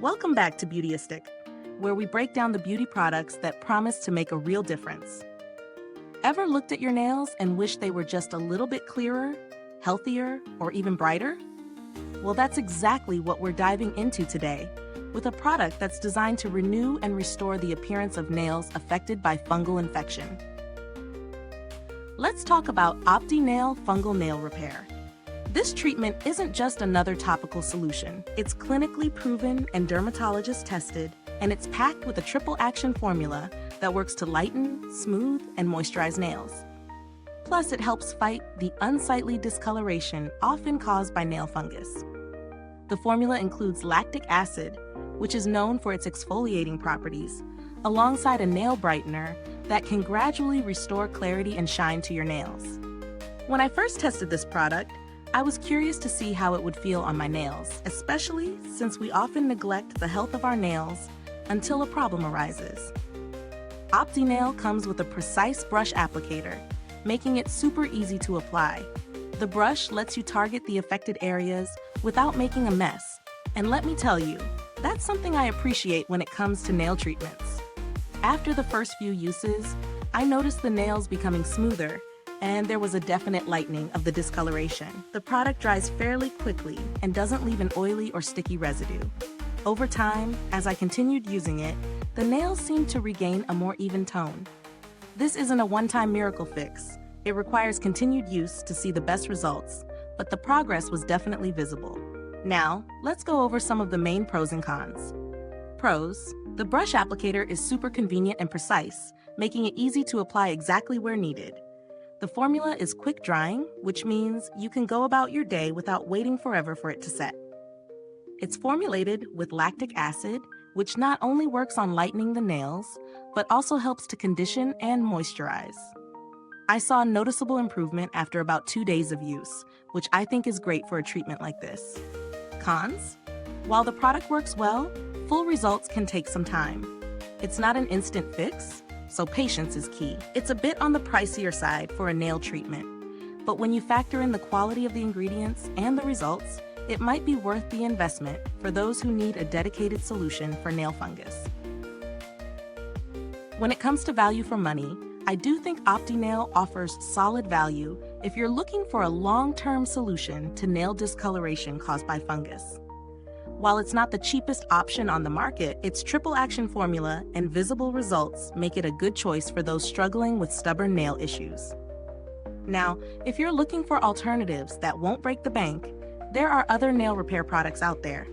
Welcome back to Beautyistic, where we break down the beauty products that promise to make a real difference. Ever looked at your nails and wish they were just a little bit clearer, healthier, or even brighter? Well, that's exactly what we're diving into today, with a product that's designed to renew and restore the appearance of nails affected by fungal infection. Let's talk about Opti-Nail Fungal Nail Repair. This treatment isn't just another topical solution. It's clinically proven and dermatologist tested, and it's packed with a triple action formula that works to lighten, smooth, and moisturize nails. Plus, it helps fight the unsightly discoloration often caused by nail fungus. The formula includes lactic acid, which is known for its exfoliating properties, alongside a nail brightener that can gradually restore clarity and shine to your nails. When I first tested this product, I was curious to see how it would feel on my nails, especially since we often neglect the health of our nails until a problem arises. Opti-Nail comes with a precise brush applicator, making it super easy to apply. The brush lets you target the affected areas without making a mess, and let me tell you, that's something I appreciate when it comes to nail treatments. After the first few uses, I noticed the nails becoming smoother, and there was a definite lightening of the discoloration. The product dries fairly quickly and doesn't leave an oily or sticky residue. Over time, as I continued using it, the nails seemed to regain a more even tone. This isn't a one-time miracle fix. It requires continued use to see the best results, but the progress was definitely visible. Now, let's go over some of the main pros and cons. Pros: the brush applicator is super convenient and precise, making it easy to apply exactly where needed. The formula is quick drying, which means you can go about your day without waiting forever for it to set. It's formulated with lactic acid, which not only works on lightening the nails, but also helps to condition and moisturize. I saw a noticeable improvement after about 2 days of use, which I think is great for a treatment like this. Cons: while the product works well, full results can take some time. It's not an instant fix, so patience is key. It's a bit on the pricier side for a nail treatment, but when you factor in the quality of the ingredients and the results, it might be worth the investment for those who need a dedicated solution for nail fungus. When it comes to value for money, I do think Opti-Nail offers solid value if you're looking for a long-term solution to nail discoloration caused by fungus. While it's not the cheapest option on the market, its triple action formula and visible results make it a good choice for those struggling with stubborn nail issues. Now, if you're looking for alternatives that won't break the bank, there are other nail repair products out there.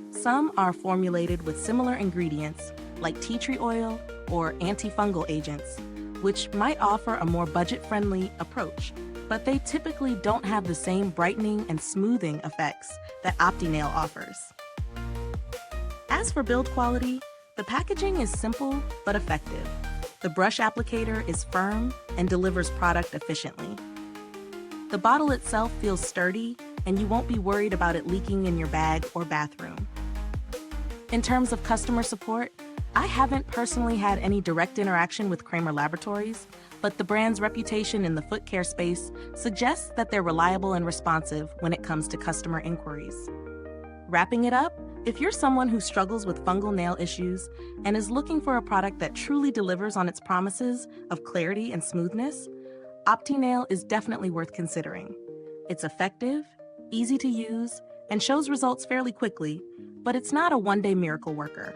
Some are formulated with similar ingredients like tea tree oil or antifungal agents, which might offer a more budget-friendly approach, but they typically don't have the same brightening and smoothing effects that Opti-Nail offers. As for build quality, the packaging is simple but effective. The brush applicator is firm and delivers product efficiently. The bottle itself feels sturdy, and you won't be worried about it leaking in your bag or bathroom. In terms of customer support, I haven't personally had any direct interaction with Kramer Laboratories, but the brand's reputation in the foot care space suggests that they're reliable and responsive when it comes to customer inquiries. Wrapping it up, if you're someone who struggles with fungal nail issues and is looking for a product that truly delivers on its promises of clarity and smoothness, Opti-Nail is definitely worth considering. It's effective, easy to use, and shows results fairly quickly, but it's not a one-day miracle worker.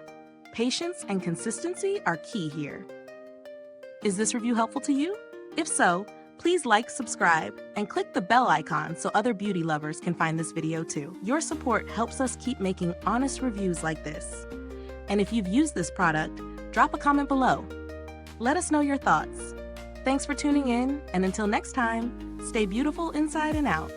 Patience and consistency are key here. Is this review helpful to you? If so, please like, subscribe, and click the bell icon so other beauty lovers can find this video too. Your support helps us keep making honest reviews like this. And if you've used this product, drop a comment below. Let us know your thoughts. Thanks for tuning in, and until next time, stay beautiful inside and out.